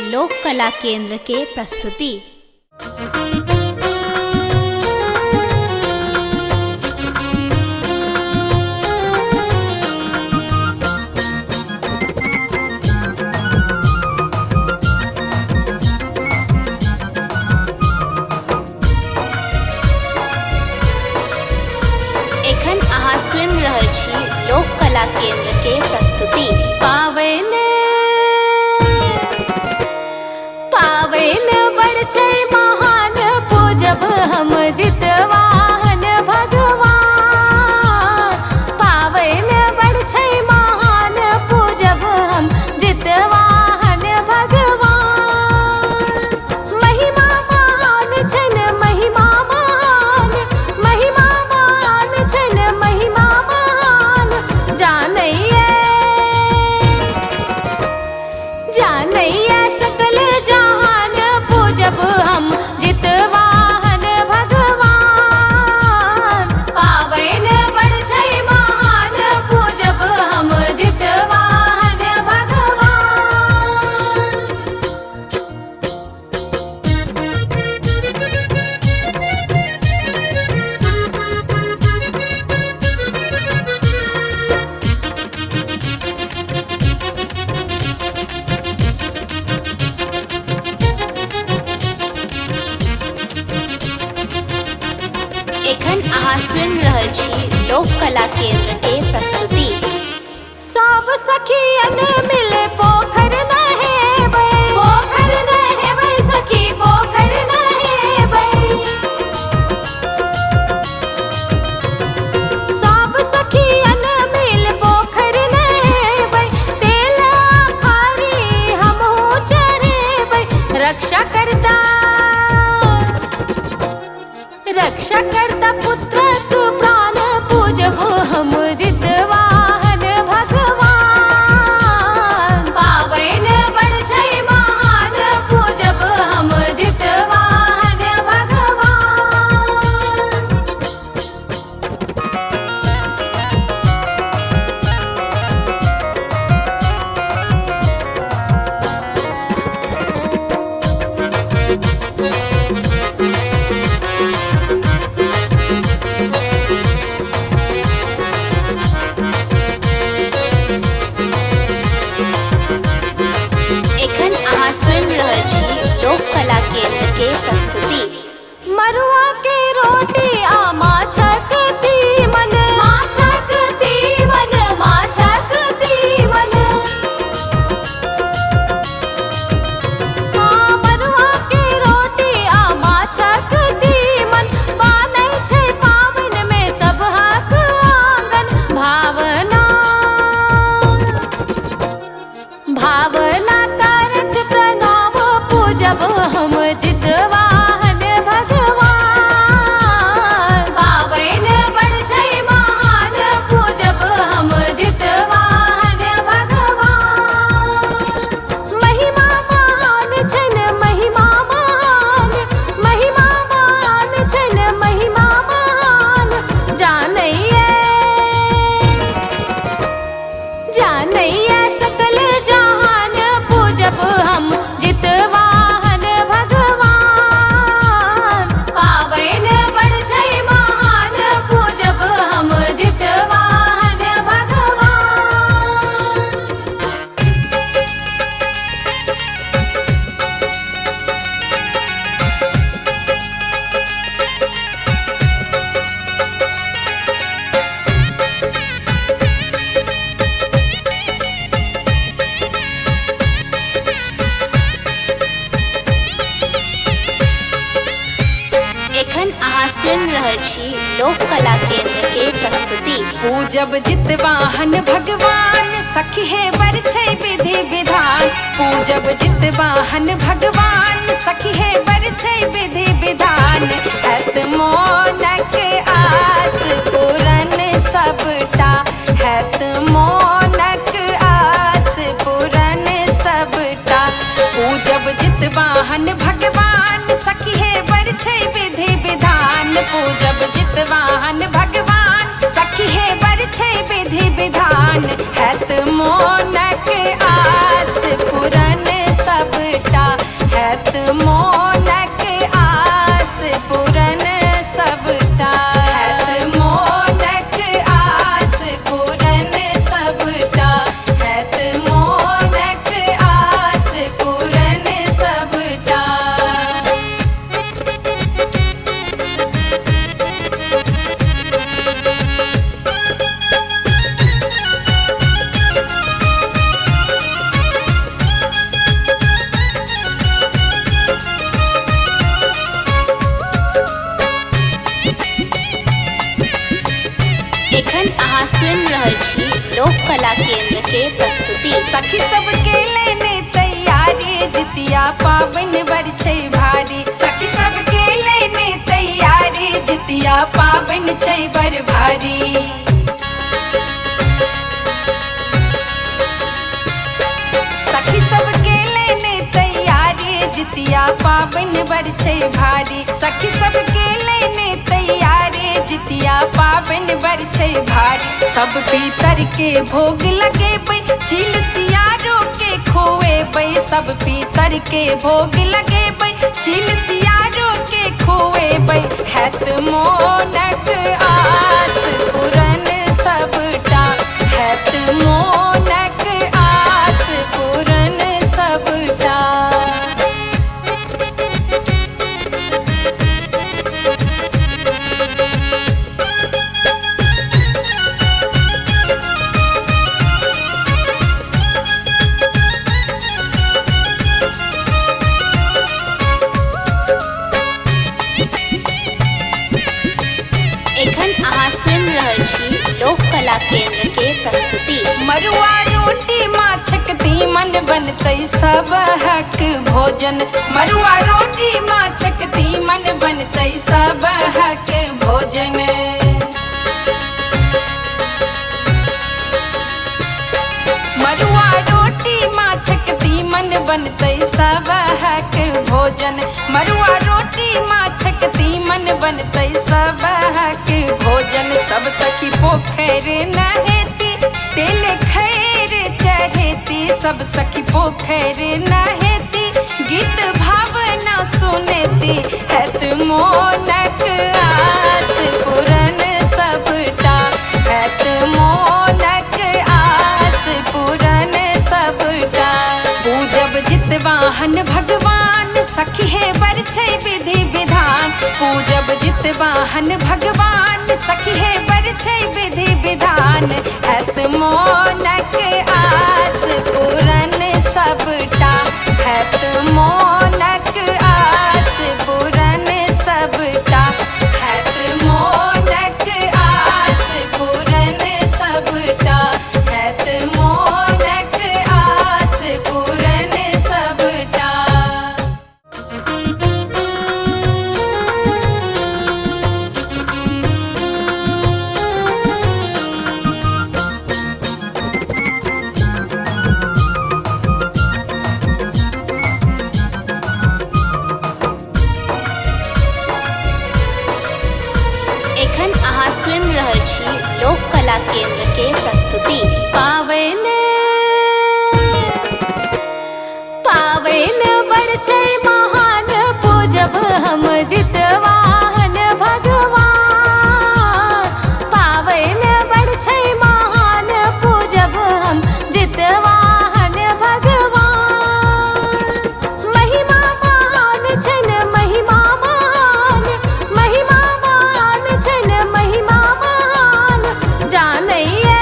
लोक कला केंद्र के प्रस्तुति। एखन अहाँ सुनि रहल छी लोक कला केंद्र के प्रस्तुति। पावैन बड़ छै महान, पूजब हम जितवाहन भगवान। पावैन बड़ छै महान, पूजब हम जितवाहन भगवान। महिमा महान छन महिमा महान, महिमा महान छन महिमा महान। जानैया सकल जहान, पूजब हम जितवाहन भगवान। पावैन बड़ छै महान, पूजब हम जितवाहन भगवान। एखन अहाँ सुनि रहल छी लोक कला केंद्र के प्रस्तुति। सब सखियन मिले पोखर नहेबै, पोखर नहेबै सखी पोखर नहेबै। सब सखियन मिल पोखर नहेबै, तेल खारी हमहूँ चढ़ेबै। रक्षा करता पुत्र तू प्राण, पूजब हम जितवाहन भगवान। पावैन बड़ छै महान, पूजब हम जितवाहन भगवान। एखन अहाँ सुनि रहल छी लोक कला केंद्र के प्रस्तुति। मरुआ के रोटी आ माछक तीमन, माछक तीमन, माछक तीमन। मरुआ के रोटी आ माछक तीमन, बानै छै पावन में सब हक आंगन। भावना करत प्रणाम, पूजब हम जितवाहन भगवान। पावैन बड़ छै महान, पूजब हम जितवाहन भगवान। महिमा महान छन महिमा महान, महिमा महान छन महिमा महान। जानैया सकल जहान, पूजब हम जितवाहन भगवान। पावैन बड़ छै महान, पूजब हम जितवाहन भगवान। एखन अहाँ सुनि रहल छी लोक कला केंद्र के प्रस्तुति। पूजब जितवाहन भगवान, सखी हे बड़ छै विधि विधान। पूजब जितवाहन भगवान, सखी हे बड़ छै विधि विधान। हैत मोनक आस पूरन सबटा, हैत मोनक आस पूरन सबटा। पूजब जितवाहन भगवान, सखी हे बड़ छै विधि विधान। पूजब जितवाहन भगवान, सखी हे बड़ छै विधि विधान। हैत मोनक आस पूरन सबटा। सबके लेने तैयारी जितिया पावन बर छै भारी सखी सबके लेने तैयारी जितिया पावन छै बर भारी सखी सबके लेने तैयारी जितिया पावन बर छै भारी सखी सबके लेने तैयारी जितिया पावन बर छै भारी सब पीतर के भोग लगेबै छील सियारो के खोएबै सब पीतर के भोग लगेबै छील सियारो के खोएबै हैत मोनक आस पूरन सबटा हैत मोनक आस पूरन सबटा लोक कला केंद्र के प्रस्तुति मरुआ रोटी माछक तीमन बनतै सब हक भोजन मरुआ रोटी माछक तीमन बनतै सब हक भोजन मरुआ रोटी माछक तीमन बनतै सब हक भोजन मरुआ रोटी माछक तीमन बनतै सब हक भोजन सब सखी पोखर नहेती तेल खैर चढ़ेती सब सखी पोखर नहेती गीत भावना सुनेती हैत मोनक आस पूरन सबटा हैत मोनक आस पूरन सबटा पूजब जितवाहन भगवान सखी हे बर छै विधि विधान पूजब जितवाहन भगवान सखी हे बर छै विधि विधान हैत मोनक आस पूरन सबटा हैत मोनक आस पूरन सबटा हैत मोनक आस पूरन सबटा हैत मोनक आस पूरन सबटा सुनि रहल छी लोक कला केंद्र के प्रस्तुति पावन पावन बर छै महान पूजब हम जितवाहन भगवान पावन बर छै महान पूजब हम जितवाहन भगवान महिमा महान छन महिमा महान महिमा महान छन महिमा महान जानैया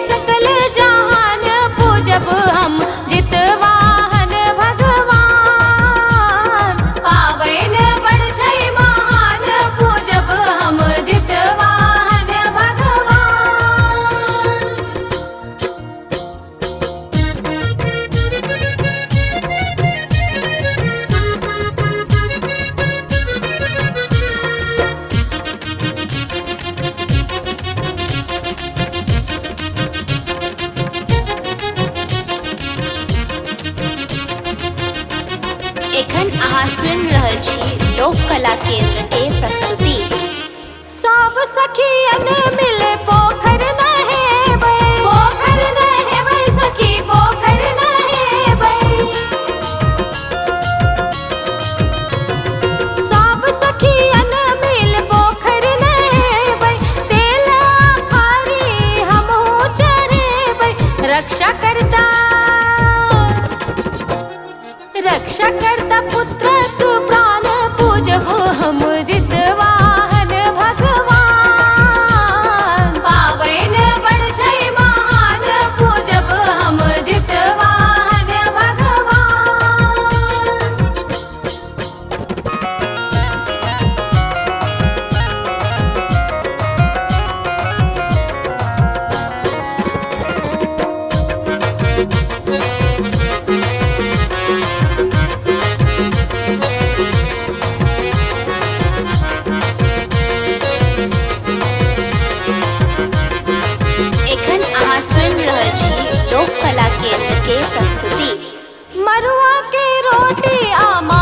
सकल जहान पूजब हम जितवाहन भगवान पावन बर छै महान पूजब हम जितवाहन भगवान एखन अहाँ सुनि रहल छी लोक कला केंद्र के प्रस्तुति सब सखियन मिल पोखर नहेबै सखी पोखर नहेबै सब सखियन मिल पोखर नहेबै तेल खारी हमहु चढ़ेबै रक्षा करता पुत्र तू प्राण पूजबो हम जितवाहन भगवान पावन सुनि रहल छी लोक कला केंद्र के प्रस्तुति। मरुआ के रोटी आमा